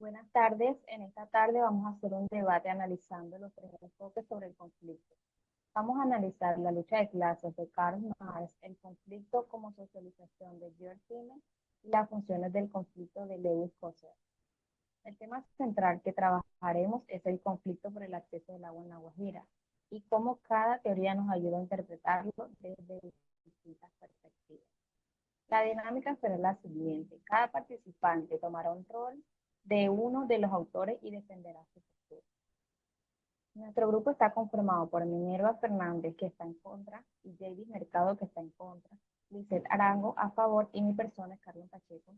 Buenas tardes. En esta tarde vamos a hacer un debate analizando los tres enfoques sobre el conflicto. Vamos a analizar la lucha de clases de Karl Marx, el conflicto como socialización de George Simmel y las funciones del conflicto de Lewin Coser. El tema central que trabajaremos es el conflicto por el acceso del agua en La Guajira y cómo cada teoría nos ayuda a interpretarlo desde distintas perspectivas. La dinámica será la siguiente. Cada participante tomará un rol de uno de los autores y defenderá su postura. Nuestro grupo está conformado por Minerva Fernández, que está en contra, y David Mercado, que está en contra, Lizeth Arango a favor, y mi persona es Carlos Pacheco,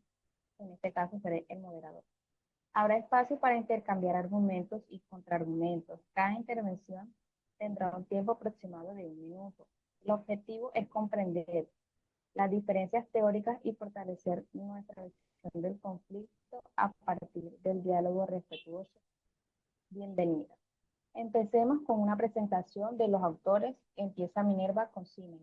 en este caso seré el moderador. Habrá espacio para intercambiar argumentos y contraargumentos. Cada intervención tendrá un tiempo aproximado de 1 minuto. El objetivo es comprender las diferencias teóricas y fortalecer nuestra visión del conflicto a partir del diálogo respetuoso. Bienvenida. Empecemos con una presentación de los autores. Empieza Minerva con Simmel.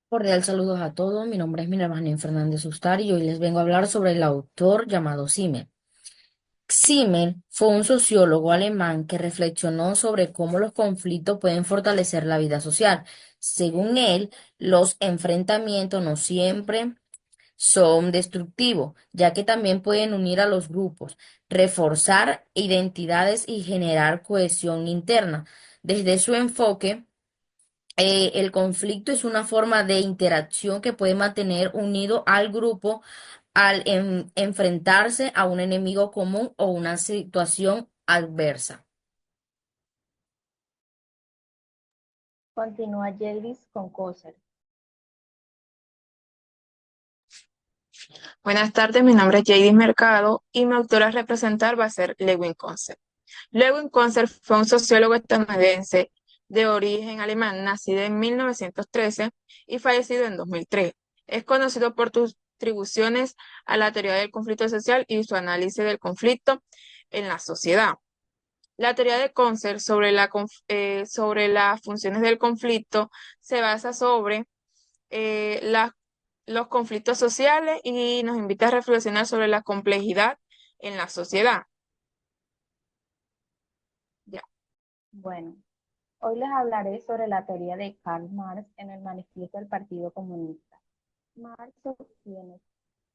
Cordial saludos a todos, mi nombre es Minerva Fernández Ustari y hoy les vengo a hablar sobre el autor llamado Simmel. Simmel fue un sociólogo alemán que reflexionó sobre cómo los conflictos pueden fortalecer la vida social. Según él, los enfrentamientos no siempre son destructivos, ya que también pueden unir a los grupos, reforzar identidades y generar cohesión interna. Desde su enfoque, el conflicto es una forma de interacción que puede mantener unido al grupo al enfrentarse a un enemigo común o una situación adversa. Continúa Jedis con Coser. Buenas tardes, mi nombre es Jadis Mercado y mi autora a representar va a ser Lewin Conser. Lewin Conser fue un sociólogo estadounidense de origen alemán, nacido en 1913 y fallecido en 2003. Es conocido por sus contribuciones a la teoría del conflicto social y su análisis del conflicto en la sociedad. La teoría de Conser sobre las funciones del conflicto se basa sobre los conflictos sociales y nos invita a reflexionar sobre la complejidad en la sociedad. Ya. Bueno, hoy les hablaré sobre la teoría de Karl Marx en el manifiesto del Partido Comunista. Marx sostiene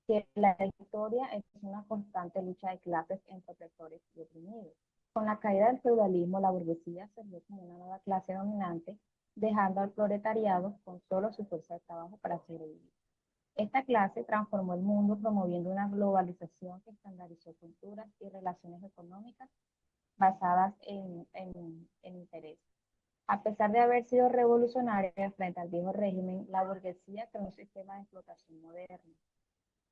que la historia es una constante lucha de clases entre opresores y oprimidos. Con la caída del feudalismo, la burguesía se vio como una nueva clase dominante, dejando al proletariado con solo su fuerza de trabajo para sobrevivir. Esta clase transformó el mundo promoviendo una globalización que estandarizó culturas y relaciones económicas basadas en interés. A pesar de haber sido revolucionaria frente al viejo régimen, la burguesía creó un sistema de explotación moderno.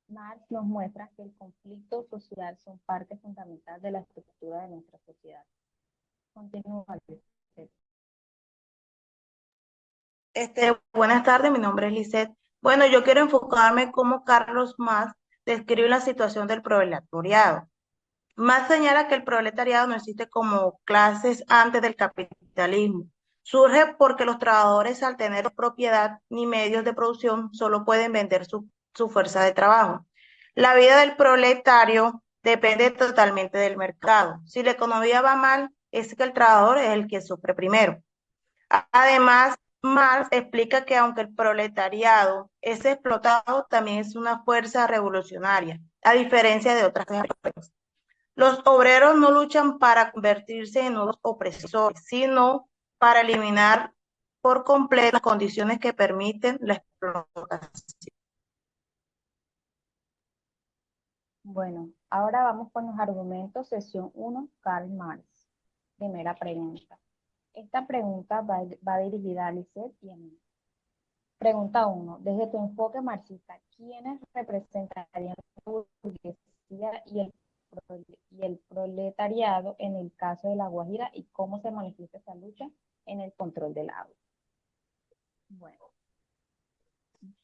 Marx nos muestra que el conflicto social son parte fundamental de la estructura de nuestra sociedad. Continúa. Buenas tardes, mi nombre es Lisette. Bueno, yo quiero enfocarme cómo Carlos Marx describe la situación del proletariado. Marx señala que el proletariado no existe como clases antes del capitalismo. Surge porque los trabajadores, al tener propiedad ni medios de producción, solo pueden vender su fuerza de trabajo. La vida del proletario depende totalmente del mercado. Si la economía va mal, es que el trabajador es el que sufre primero. Además, Marx explica que aunque el proletariado es explotado, también es una fuerza revolucionaria, a diferencia de otras clases. Los obreros no luchan para convertirse en nuevos opresores, sino para eliminar por completo las condiciones que permiten la explotación. Bueno, ahora vamos con los argumentos, sesión 1, Karl Marx. Primera pregunta. Esta pregunta va dirigida a Lisette y a mí. Pregunta 1. Desde tu enfoque marxista, ¿quiénes representarían la burguesía y el proletariado en el caso de La Guajira y cómo se manifiesta esta lucha en el control del agua? Bueno,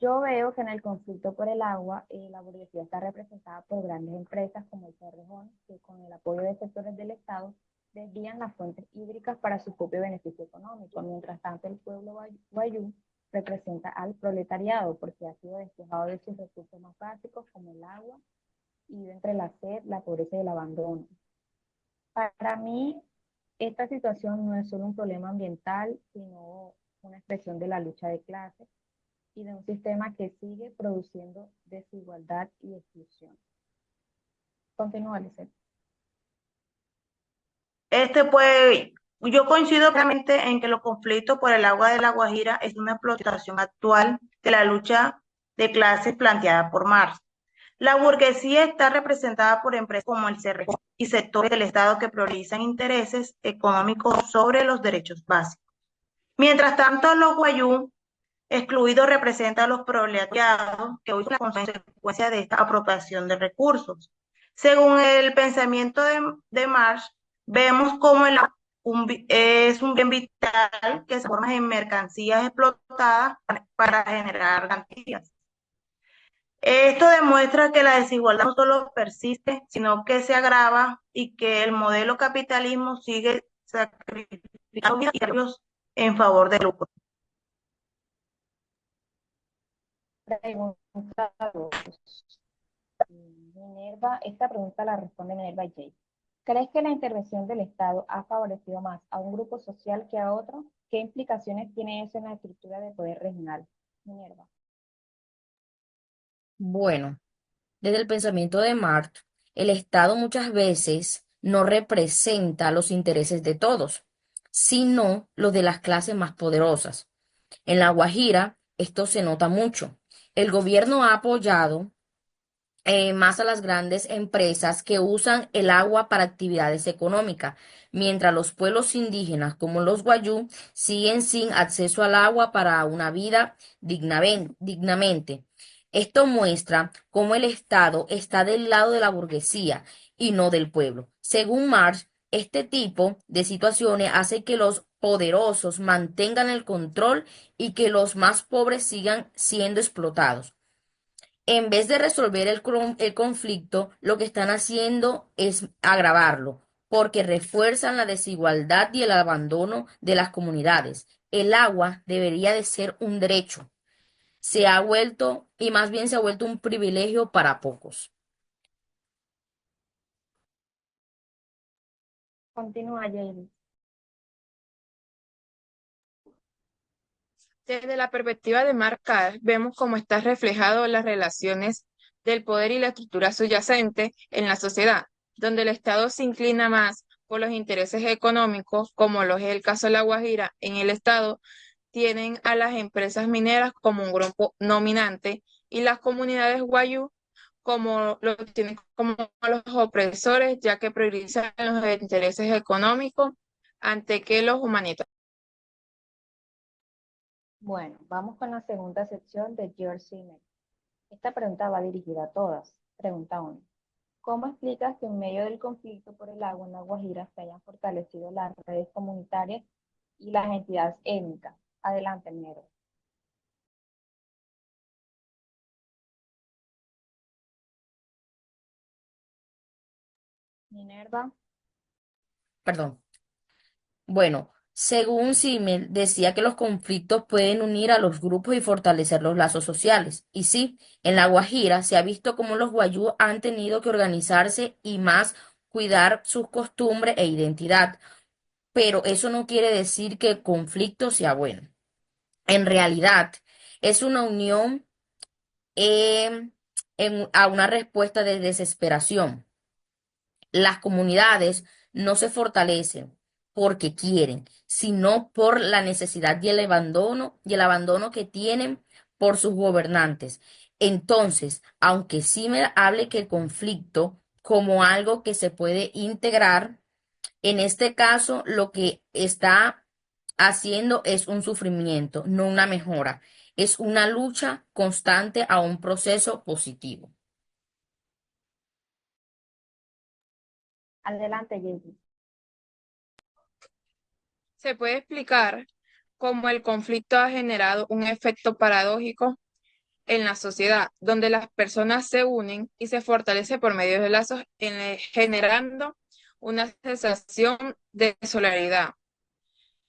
yo veo que en el conflicto por el agua, la burguesía está representada por grandes empresas como el Cerrejón, que con el apoyo de sectores del Estado desvían las fuentes hídricas para su propio beneficio económico. Mientras tanto, el pueblo guayú representa al proletariado porque ha sido despojado de sus recursos más básicos como el agua y entre la sed, la pobreza y el abandono. Para mí, esta situación no es solo un problema ambiental, sino una expresión de la lucha de clases y de un sistema que sigue produciendo desigualdad y exclusión. Continúa, Lisette. Yo coincido plenamente en que los conflictos por el agua de La Guajira es una explotación actual de la lucha de clases planteada por Marx. La burguesía está representada por empresas como el CRC y sectores del Estado que priorizan intereses económicos sobre los derechos básicos. Mientras tanto, los guayú excluidos representan a los proletariados que hoy son la consecuencia de esta apropiación de recursos. Según el pensamiento de Marx, vemos cómo es un bien vital que se transforma en mercancías explotadas para generar garantías. Esto demuestra que la desigualdad no solo persiste, sino que se agrava y que el modelo capitalismo sigue sacrificando en favor del lucro. Pregunta 2. Minerva, esta pregunta la responde Minerva J. ¿Crees que la intervención del Estado ha favorecido más a un grupo social que a otro? ¿Qué implicaciones tiene eso en la estructura de poder regional? Minerva. Bueno, desde el pensamiento de Marx, el Estado muchas veces no representa los intereses de todos, sino los de las clases más poderosas. En La Guajira, esto se nota mucho. El gobierno ha apoyado más a las grandes empresas que usan el agua para actividades económicas, mientras los pueblos indígenas como los Wayuu siguen sin acceso al agua para una vida dignamente. Esto muestra cómo el Estado está del lado de la burguesía y no del pueblo. Según Marx, este tipo de situaciones hace que los poderosos mantengan el control y que los más pobres sigan siendo explotados. En vez de resolver el conflicto, lo que están haciendo es agravarlo, porque refuerzan la desigualdad y el abandono de las comunidades. El agua debería de ser un derecho. Se ha vuelto, y más bien se ha vuelto un privilegio para pocos. Continúa, Jaylee. Desde la perspectiva de Marx, vemos cómo está reflejado las relaciones del poder y la estructura subyacente en la sociedad, donde el Estado se inclina más por los intereses económicos, como lo es el caso de La Guajira. En el Estado tienen a las empresas mineras como un grupo dominante y las comunidades guayú como lo tienen como los opresores, ya que priorizan los intereses económicos ante que los humanitarios. Bueno, vamos con la segunda sección de George Simmel. Esta pregunta va dirigida a todas. Pregunta 1. ¿Cómo explicas que en medio del conflicto por el agua en La Guajira se hayan fortalecido las redes comunitarias y las entidades étnicas? Adelante, Minerva. Minerva. Perdón. Bueno, según Simmel, decía que los conflictos pueden unir a los grupos y fortalecer los lazos sociales. Y sí, en La Guajira se ha visto cómo los guayú han tenido que organizarse y más cuidar sus costumbres e identidad. Pero eso no quiere decir que el conflicto sea bueno. En realidad, es una unión em, a una respuesta de desesperación. Las comunidades no se fortalecen porque quieren, sino por la necesidad y el abandono que tienen por sus gobernantes. Entonces, aunque sí me hable que el conflicto como algo que se puede integrar, en este caso lo que está haciendo es un sufrimiento, no una mejora. Es una lucha constante a un proceso positivo. Adelante, Jaylee. Se puede explicar cómo el conflicto ha generado un efecto paradójico en la sociedad, donde las personas se unen y se fortalecen por medio de lazos, generando una sensación de solidaridad.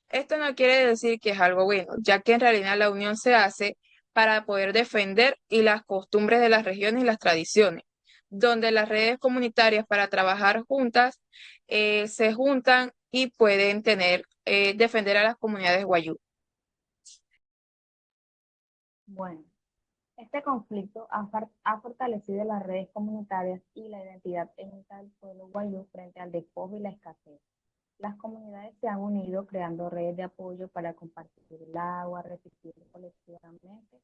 Esto no quiere decir que es algo bueno, ya que en realidad la unión se hace para poder defender y las costumbres de las regiones y las tradiciones, donde las redes comunitarias para trabajar juntas se juntan y pueden defender a las comunidades wayuu. Bueno, este conflicto ha fortalecido las redes comunitarias y la identidad étnica del pueblo wayuu frente al despojo y la escasez. Las comunidades se han unido creando redes de apoyo para compartir el agua, resistir colectivamente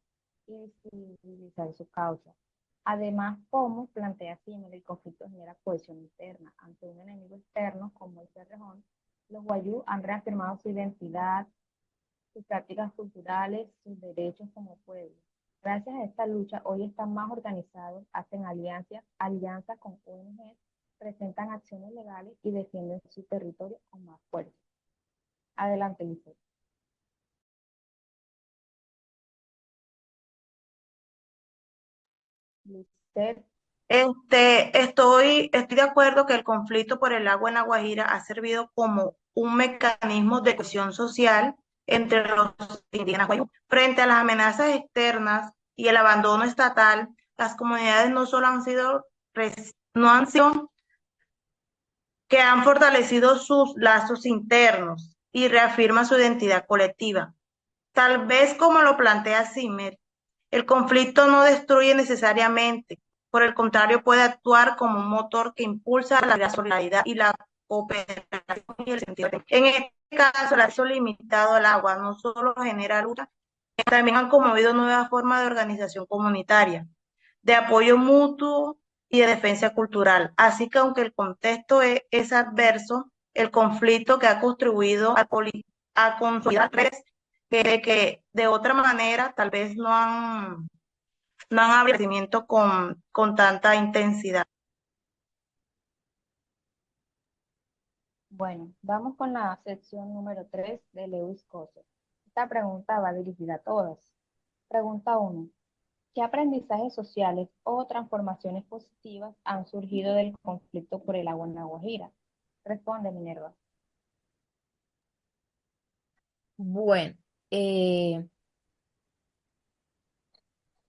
y visibilizar su causa. Además, como plantea Simmel, el conflicto genera cohesión interna. Ante un enemigo externo como el Cerrejón, los wayuu han reafirmado su identidad, sus prácticas culturales, sus derechos como pueblo. Gracias a esta lucha, hoy están más organizados, hacen alianzas con ONGs, presentan acciones legales y defienden su territorio con más fuerza. Adelante, Lisette. Lisette. Estoy de acuerdo que el conflicto por el agua en La Guajira ha servido como un mecanismo de cohesión social entre los indígenas guayú. Frente a las amenazas externas y el abandono estatal, las comunidades no han sido que han fortalecido sus lazos internos y reafirman su identidad colectiva. Tal vez como lo plantea Zimmer, el conflicto no destruye necesariamente, por el contrario puede actuar como un motor que impulsa la solidaridad y la cooperación y el sentido. En este caso, el acceso limitado al agua no solo genera lucha, también han conmovido nuevas formas de organización comunitaria, de apoyo mutuo y de defensa cultural. Así que aunque el contexto es adverso, el conflicto que ha contribuido a consolidar redes que de otra manera tal vez no han abierto con tanta intensidad. Bueno, vamos con la sección número 3 de Lewis Coser. Esta pregunta va dirigida a todas. Pregunta 1. ¿Qué aprendizajes sociales o transformaciones positivas han surgido del conflicto por el agua en La Guajira? Responde, Minerva. Bueno,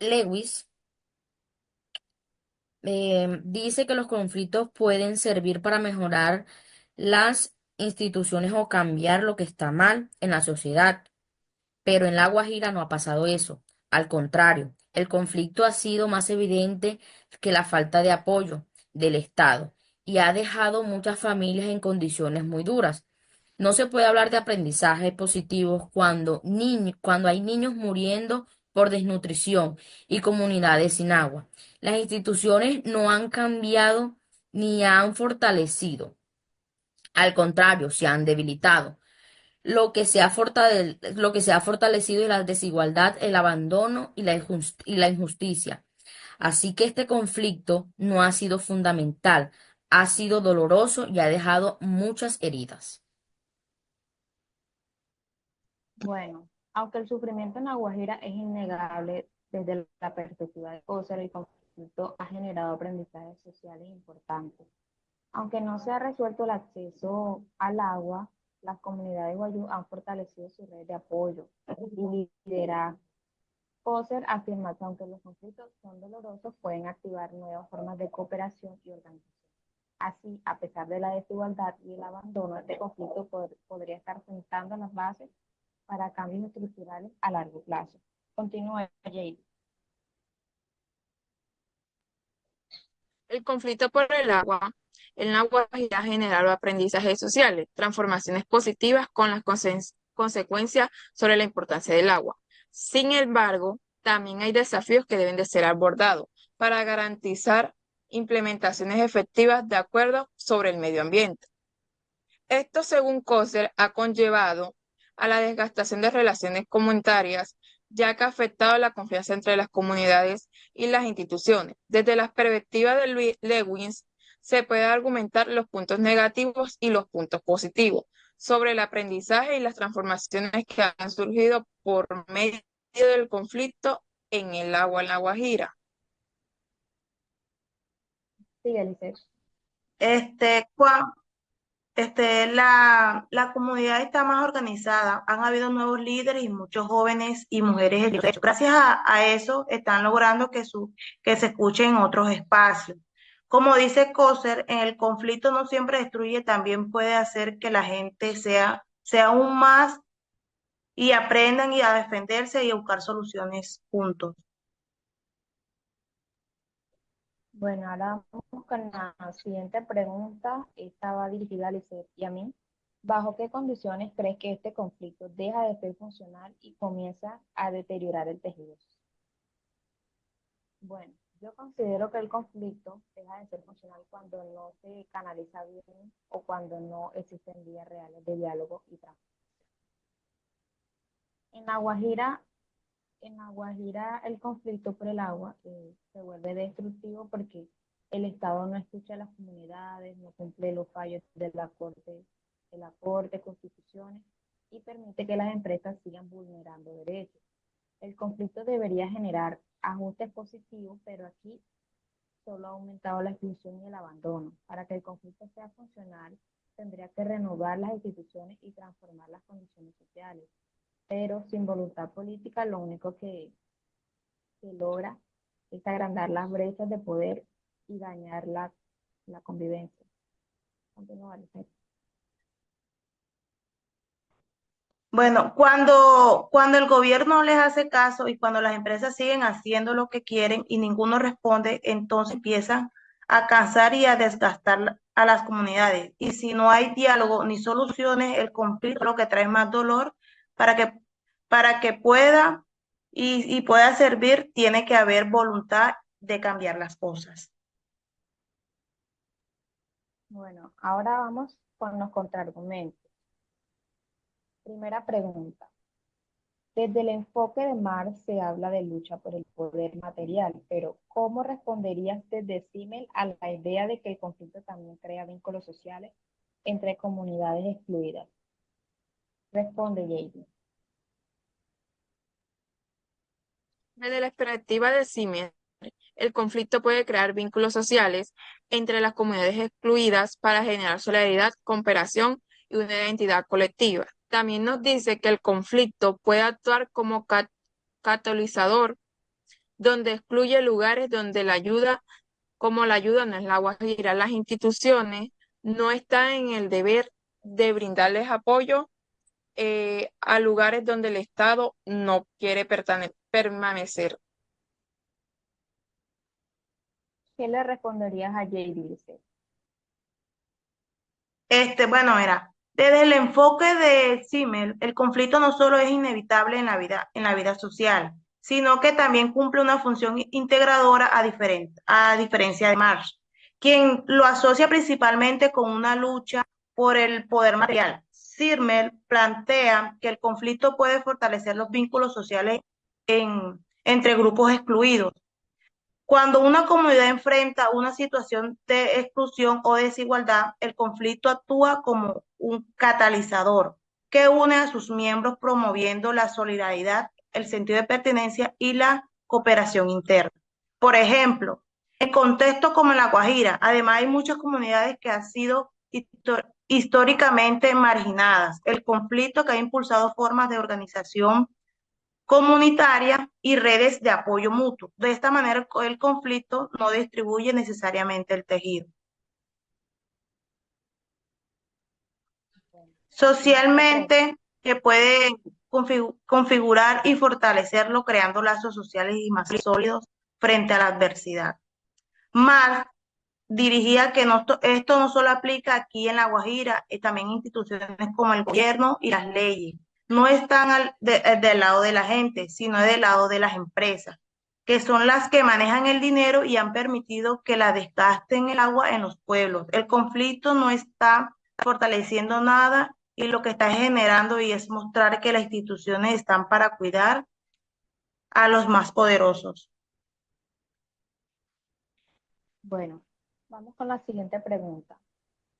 Lewis dice que los conflictos pueden servir para mejorar las instituciones o cambiar lo que está mal en la sociedad. Pero en La Guajira no ha pasado eso. Al contrario, el conflicto ha sido más evidente que la falta de apoyo del Estado y ha dejado muchas familias en condiciones muy duras. No se puede hablar de aprendizajes positivos cuando hay niños muriendo por desnutrición y comunidades sin agua. Las instituciones no han cambiado ni han fortalecido. Al contrario, se han debilitado. Lo que se ha fortalecido es la desigualdad, el abandono y la injusticia. Así que este conflicto no ha sido fundamental, ha sido doloroso y ha dejado muchas heridas. Bueno, aunque el sufrimiento en La Guajira es innegable desde la perspectiva de Coser, el conflicto ha generado aprendizajes sociales importantes. Aunque no se ha resuelto el acceso al agua, las comunidades guayú han fortalecido su red de apoyo y liderazgo. Coser afirma que aunque los conflictos son dolorosos, pueden activar nuevas formas de cooperación y organización. Así, a pesar de la desigualdad y el abandono, este conflicto podría estar sentando las bases para cambios estructurales a largo plazo. Continúa, Jade. El conflicto por el agua en La Guajira ha generado aprendizajes sociales, transformaciones positivas con las consecuencias sobre la importancia del agua. Sin embargo, también hay desafíos que deben de ser abordados para garantizar implementaciones efectivas de acuerdos sobre el medio ambiente. Esto, según Coser, ha conllevado a la desgastación de relaciones comunitarias, ya que ha afectado la confianza entre las comunidades y las instituciones. Desde la perspectiva de Lewis, se puede argumentar los puntos negativos y los puntos positivos sobre el aprendizaje y las transformaciones que han surgido por medio del conflicto en el agua en La Guajira. Sigue, Lisette. Juan, la comunidad está más organizada, han habido nuevos líderes y muchos jóvenes y mujeres hechos. Gracias a eso están logrando que se escuchen en otros espacios. Como dice Coser, en el conflicto no siempre destruye, también puede hacer que la gente sea aún más y aprendan y a defenderse y a buscar soluciones juntos. Bueno, ahora vamos con la siguiente pregunta. Esta va dirigida a Lisette y a mí. ¿Bajo qué condiciones crees que este conflicto deja de ser funcional y comienza a deteriorar el tejido? Bueno, yo considero que el conflicto deja de ser funcional cuando no se canaliza bien o cuando no existen vías reales de diálogo y transformación. En La Guajira, en La Guajira el conflicto por el agua se vuelve destructivo porque el Estado no escucha a las comunidades, no cumple los fallos de la corte, constituciones y permite que las empresas sigan vulnerando derechos. El conflicto debería generar ajustes positivos, pero aquí solo ha aumentado la exclusión y el abandono. Para que el conflicto sea funcional, tendría que renovar las instituciones y transformar las condiciones sociales. Pero sin voluntad política, lo único que logra es agrandar las brechas de poder y dañar la convivencia. Continúa, Lisette. Bueno, cuando el gobierno les hace caso y cuando las empresas siguen haciendo lo que quieren y ninguno responde, entonces empiezan a cansar y a desgastar a las comunidades. Y si no hay diálogo ni soluciones, el conflicto lo que trae es más dolor para que pueda y pueda servir, tiene que haber voluntad de cambiar las cosas. Bueno, ahora vamos con los contraargumentos. Primera pregunta. Desde el enfoque de Marx se habla de lucha por el poder material, pero ¿cómo responderías desde Simmel a la idea de que el conflicto también crea vínculos sociales entre comunidades excluidas? Responde Jason. Desde la perspectiva de Siemens, el conflicto puede crear vínculos sociales entre las comunidades excluidas para generar solidaridad, cooperación y una identidad colectiva. También nos dice que el conflicto puede actuar como catalizador, donde excluye lugares donde la ayuda, como la ayuda no es la Guajira, las instituciones no están en el deber de brindarles apoyo a lugares donde el Estado no quiere permanecer. ¿Qué le responderías a J.D. Lisset? Bueno, mira, desde el enfoque de Simmel, el conflicto no solo es inevitable en la vida social, sino que también cumple una función integradora a diferencia de Marx, quien lo asocia principalmente con una lucha por el poder material. Simmel plantea que el conflicto puede fortalecer los vínculos sociales entre grupos excluidos. Cuando una comunidad enfrenta una situación de exclusión o desigualdad, el conflicto actúa como un catalizador que une a sus miembros promoviendo la solidaridad, el sentido de pertenencia y la cooperación interna. Por ejemplo, en contextos como La Guajira, además hay muchas comunidades que han sido históricamente marginadas. El conflicto que ha impulsado formas de organización comunitaria y redes de apoyo mutuo. De esta manera, el conflicto no distribuye necesariamente el tejido. Socialmente, que puede configurar y fortalecerlo creando lazos sociales y más sólidos frente a la adversidad. Marx dirigía que esto no solo aplica aquí en La Guajira, también instituciones como el gobierno y las leyes. No están del lado de la gente, sino del lado de las empresas, que son las que manejan el dinero y han permitido que la desgasten el agua en los pueblos. El conflicto no está fortaleciendo nada y lo que está generando y es mostrar que las instituciones están para cuidar a los más poderosos. Bueno, vamos con la siguiente pregunta.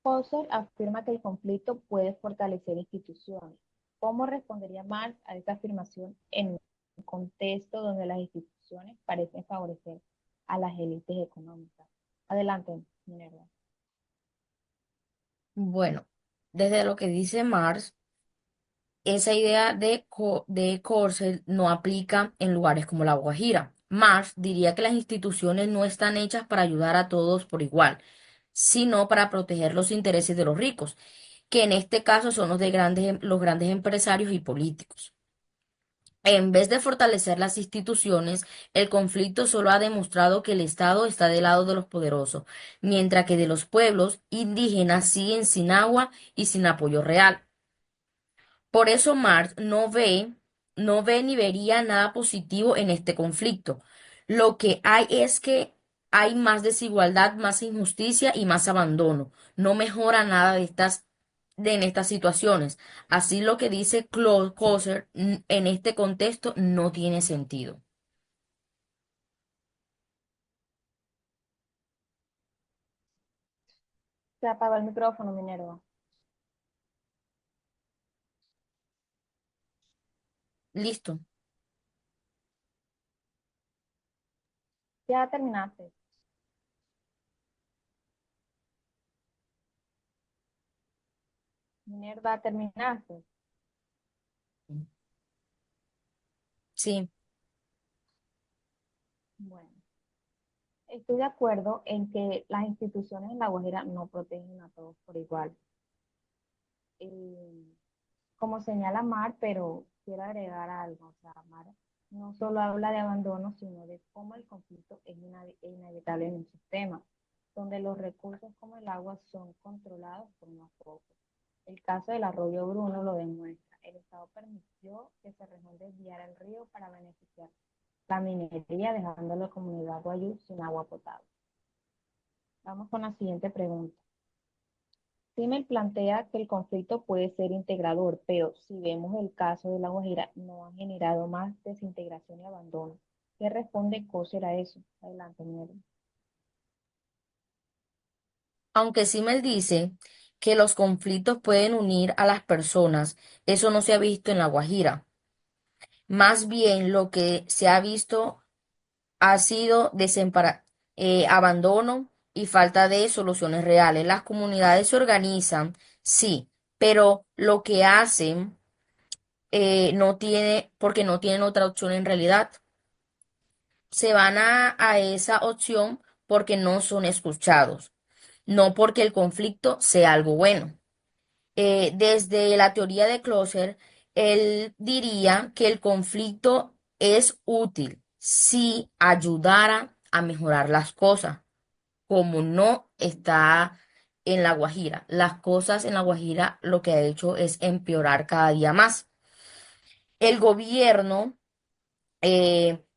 Husserl afirma que el conflicto puede fortalecer instituciones. ¿Cómo respondería Marx a esta afirmación en un contexto donde las instituciones parecen favorecer a las élites económicas? Adelante, Minerva. Bueno, desde lo que dice Marx, esa idea de Corser no aplica en lugares como La Guajira, Marx diría que las instituciones no están hechas para ayudar a todos por igual, sino para proteger los intereses de los ricos, que en este caso son los grandes empresarios y políticos. En vez de fortalecer las instituciones, el conflicto solo ha demostrado que el Estado está del lado de los poderosos, mientras que de los pueblos indígenas siguen sin agua y sin apoyo real. Por eso Marx no ve ni vería nada positivo en este conflicto. Lo que hay es que hay más desigualdad, más injusticia y más abandono. No mejora nada en estas situaciones. Así lo que dice Claude Coser en este contexto no tiene sentido. Se apagó el micrófono, Minerva. Listo. Ya terminaste. Minerva, terminaste. Sí. Bueno, estoy de acuerdo en que las instituciones en La Guajira no protegen a todos por igual. Eh, Como señala Mar, pero quiero agregar algo. O sea, Mar no solo habla de abandono, sino de cómo el conflicto es inevitable en un sistema, donde los recursos como el agua son controlados por unos pocos. El caso del arroyo Bruno lo demuestra. El Estado permitió que Cerrejón desviara el río para beneficiar la minería, dejando a la comunidad guayú sin agua potable. Vamos con la siguiente pregunta. Simmel plantea que el conflicto puede ser integrador, pero si vemos el caso de La Guajira, no ha generado más desintegración y abandono. ¿Qué responde Coser a eso? Adelante, Miguel. Aunque Simmel dice que los conflictos pueden unir a las personas, eso no se ha visto en La Guajira. Más bien lo que se ha visto ha sido abandono y falta de soluciones reales. Las comunidades se organizan, sí, pero lo que hacen no tiene, porque no tienen otra opción en realidad. Se van a esa opción porque no son escuchados, no porque el conflicto sea algo bueno. Desde la teoría de Closer, él diría que el conflicto es útil si ayudara a mejorar las cosas, como no está en La Guajira. Las cosas en La Guajira lo que ha hecho es empeorar cada día más. El gobierno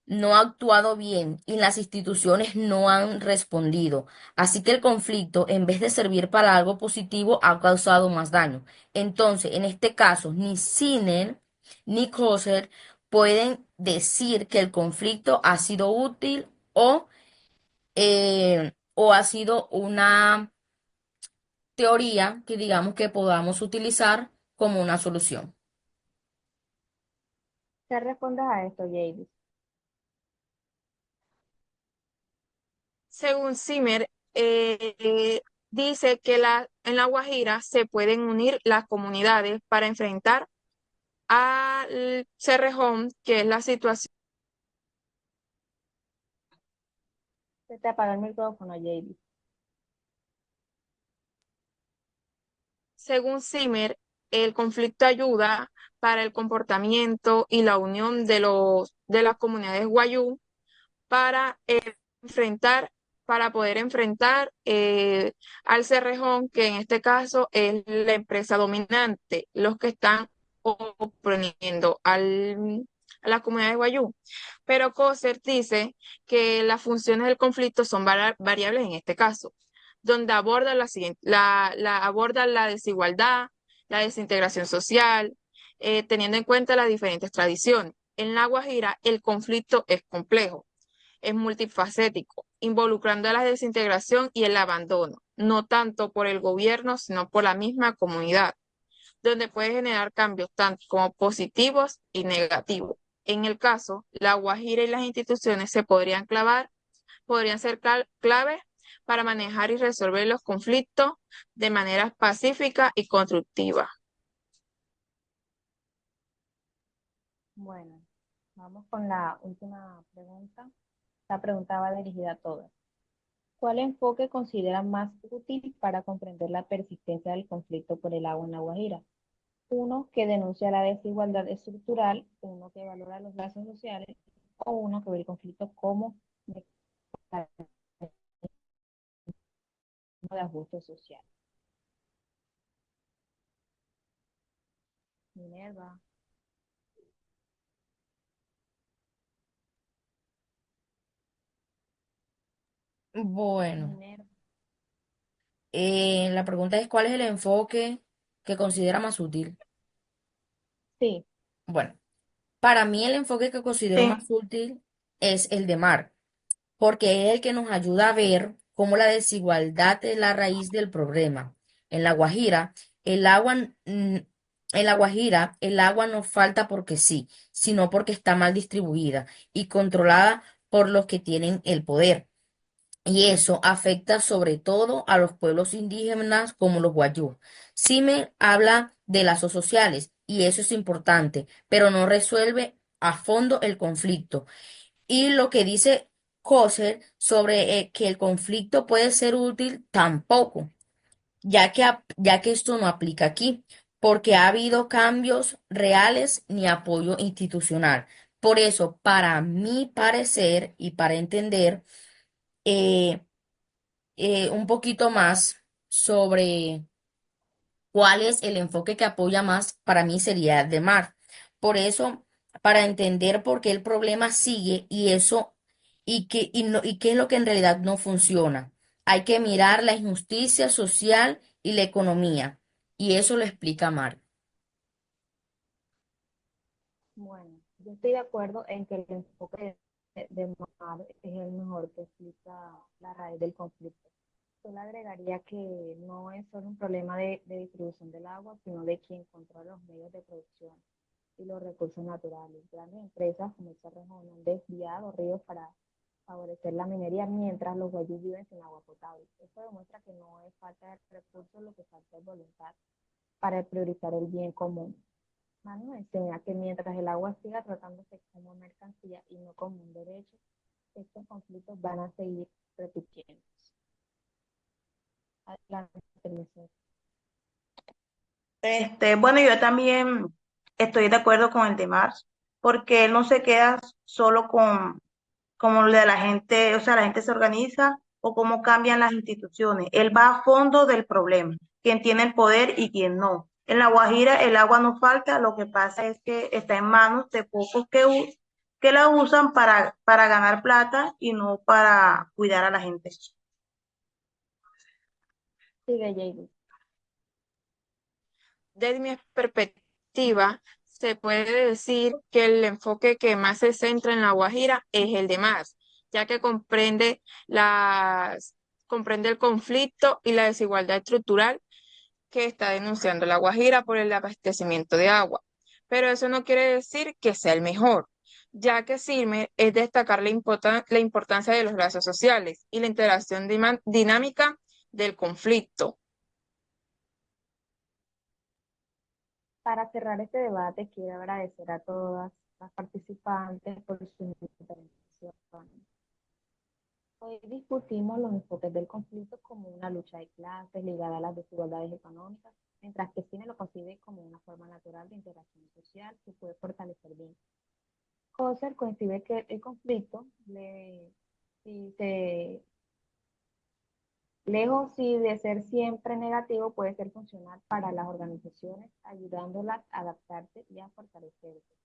no ha actuado bien y las instituciones no han respondido. Así que el conflicto, en vez de servir para algo positivo, ha causado más daño. Entonces, en este caso, ni Sinner ni Coser pueden decir que el conflicto ha sido útil o ha sido una teoría que digamos que podamos utilizar como una solución. ¿Qué respondes a esto, Jadis? Según Zimmer, dice que en La Guajira se pueden unir las comunidades para enfrentar al Cerrejón, que es la situación. Se te apagó el micrófono, Jadis. Según Zimmer, el conflicto ayuda para el comportamiento y la unión de las comunidades guayú para enfrentar, para poder enfrentar al Cerrejón, que en este caso es la empresa dominante, los que están oponiendo a las comunidades guayú. Pero Coser dice que las funciones del conflicto son variables en este caso, donde aborda aborda la desigualdad, la desintegración social, teniendo en cuenta las diferentes tradiciones. En La Guajira el conflicto es complejo, es multifacético, involucrando a la desintegración y el abandono, no tanto por el gobierno, sino por la misma comunidad, donde puede generar cambios tanto como positivos y negativos. En el caso, La Guajira y las instituciones podrían ser claves para manejar y resolver los conflictos de manera pacífica y constructiva. Bueno, Vamos con la última pregunta. La pregunta va dirigida a todas. ¿Cuál enfoque consideran más útil para comprender la persistencia del conflicto por el agua en La Guajira? Uno que denuncia la desigualdad estructural, uno que valora los lazos sociales o uno que ve el conflicto como mecanismo de ajuste social. Minerva. Bueno, Minerva. la pregunta es, ¿cuál es el enfoque que considera más útil? Sí, Bueno, para mí el enfoque que considero Sí, más útil es el de mar, porque es el que nos ayuda a ver cómo la desigualdad es la raíz del problema. En La Guajira, el agua, en La Guajira, el agua no falta porque sí, sino porque está mal distribuida y controlada por los que tienen el poder. Y eso afecta sobre todo a los pueblos indígenas como los guayú. Sí me habla de lazos sociales y eso es importante, pero no resuelve a fondo el conflicto. Y lo que dice Coser sobre que el conflicto puede ser útil tampoco, ya que esto no aplica aquí, porque ha habido cambios reales ni apoyo institucional. Por eso, para mi parecer y para entender, eh, un poquito más sobre cuál es el enfoque que apoya más, para mí sería el de Mar. Por eso, para entender por qué el problema sigue y eso, y qué es lo que en realidad no funciona. Hay que mirar la injusticia social y la economía. Y eso lo explica Mar. bueno, yo estoy de acuerdo en que el enfoque de Mar es el mejor que explica la raíz del conflicto. Yo le agregaría que no es solo un problema de distribución del agua, sino de quien controla los medios de producción y los recursos naturales. Grandes empresas como Cerrejón han desviado ríos para favorecer la minería mientras los guayús viven sin agua potable. Esto demuestra que no es falta de recursos, lo que falta es voluntad para priorizar el bien común. Mano enseña que mientras el agua siga tratándose como mercancía y no como un derecho, estos conflictos van a seguir repitiendo. Adelante, Mercedes. bueno, yo también estoy de acuerdo con el de Marx, porque él no se queda solo con como lo de la gente, o sea, la gente se organiza o cómo cambian las instituciones. Él va a fondo del problema, quién tiene el poder y quién no. En La Guajira el agua no falta, lo que pasa es que está en manos de pocos que la usan para ganar plata y no para cuidar a la gente. Sigue, JD. Desde mi perspectiva, se puede decir que el enfoque que más se centra en La Guajira es el de más, ya que comprende el conflicto y la desigualdad estructural que está denunciando La Guajira por el abastecimiento de agua. Pero eso no quiere decir que sea el mejor, ya que sirve es destacar la importancia de los lazos sociales y la interacción dinámica del conflicto. Para cerrar este debate, quiero agradecer a todas las participantes por su intervención. Hoy discutimos los enfoques del conflicto como una lucha de clases ligada a las desigualdades económicas, mientras que Cine lo concibe como una forma natural de interacción social que puede fortalecer vínculos. Coser concibe que el conflicto, si se, lejos y de ser siempre negativo, puede ser funcional para las organizaciones, ayudándolas a adaptarse y a fortalecerse.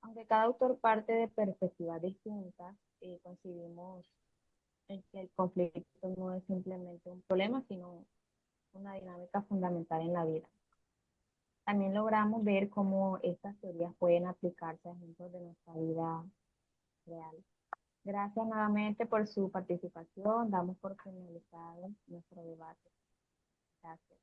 Aunque cada autor parte de perspectivas distintas, coincidimos en que el conflicto no es simplemente un problema, sino una dinámica fundamental en la vida. También logramos ver cómo estas teorías pueden aplicarse a ejemplos de nuestra vida real. Gracias nuevamente por su participación. Damos por finalizado nuestro debate. Gracias.